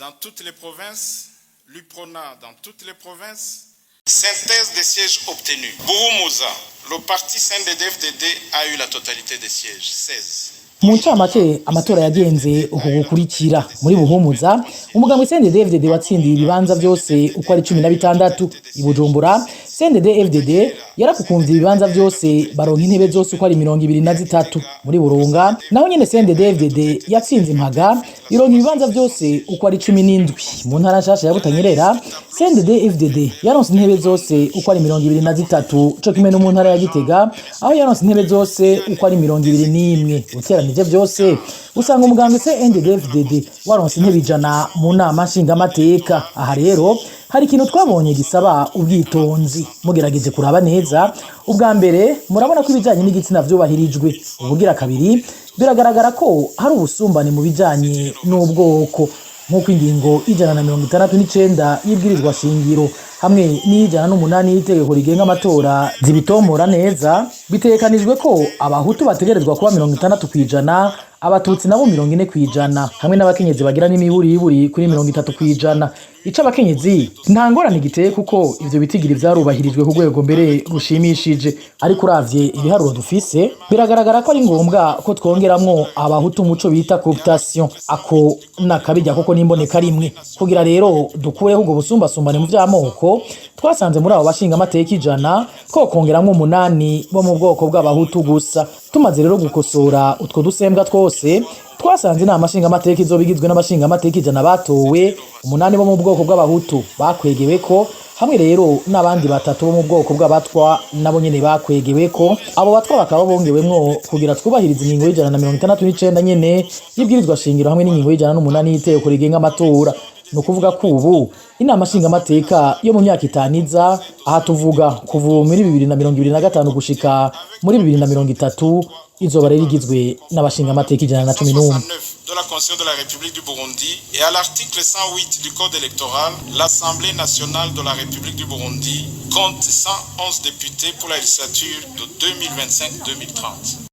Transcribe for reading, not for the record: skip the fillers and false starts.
dans toutes les provinces, l'UPRONA dans toutes les provinces. Synthèse des sièges obtenus. Buhumuza, le parti CNDD-FDD a eu la totalité des sièges, 16. Mu ncamake amatora yagenze uko gukurikira. Muri Buhumuza umugambwe CNDD-FDD watsindiye ibibanza byose uko ari 16. I Bujumbura CNDD-FDD yarakukumvye ibibanza byose baronka intebe zose uko ari 23. Muri Burunga naho nyene CNDD-FDD yatsinze impaga ironka ibibanza byose uko ari 17. Mu ntara nshasha ya Butanyerera CNDD-FDD yaronse intebe zose uko ari 23 cyo kimwe no mu ntara ya Gitega aho yaronse intebe zose uko ari 21. Uteranije byose usanga umugambwe CNDD-FDD waronse intebe 100 mu nama nshingamateka. Aha rero hari ikintu twabonye gisaba ubwitonzi. Mugerageje kuraba neza, ubwa mbere murabona ko ibijanye n'igitsina vyubahirijwe. Ubugira kabiri biragaragara ko hari ubusumbane mu bijanye n'ubwoko nk'uko ingingo 169 y'ibwirizwa shingiro hamwe n'108 y'itegeko rigenga amatora zibitomora neza. Bitekanijwe ko abahutu bategerezwa kuba 60%, abatutsi nabo 40%, hamwe n'abakenyezi bagira n'imiburiburi kuri 30%. Ica abakenyezi nta ngorane giteye kuko ivyo bitigiri vyarubahirijwe ku rwego mbere rushimishije. Ariko uravye ibiharuro dufise biragaragara ko ari ngombwa ko twongeramwo abahutu muco bita cooptation. Ako nakabijya koko n'imboneka rimwe kugira rero dukureho ubwo busumbasumbane mu vy'amoko. Twasanze muri abo bashinga amateka 100 ko kongeramwo 8 bo mu bwoko bw'abahutu gusa. Tumaze rero gukosora utwo dusembwa twose twasanze inama nshingamateka izobigizwe n'abashinga amateka 100 batowe, 8 bo mu bwoko bw'abahutu bakwegeweko, hamwe rero n'abandi 3 bo mu bwoko bw'abatwa nabo nyene bakwegeweko. Abo batwa bakaba bongewemwo kugira twubahiriza ingingo y'169 nyene y'ibwirizwa shingiro hamwe n'ingingo y'108 y'itegeko rigenga amatora. No kuvuga ko ubu inama nshingamateka yo mu myaka 5 iza, aha tuvuga kuva muri 2025 gushika muri 2030 izoba rero igizwe n'abashinga amateka 111 de la Constitution de la République du Burundi et à l'article 108 du Code électoral, l'Assemblée nationale de la République du Burundi compte 111 députés pour la législature de 2025-2030.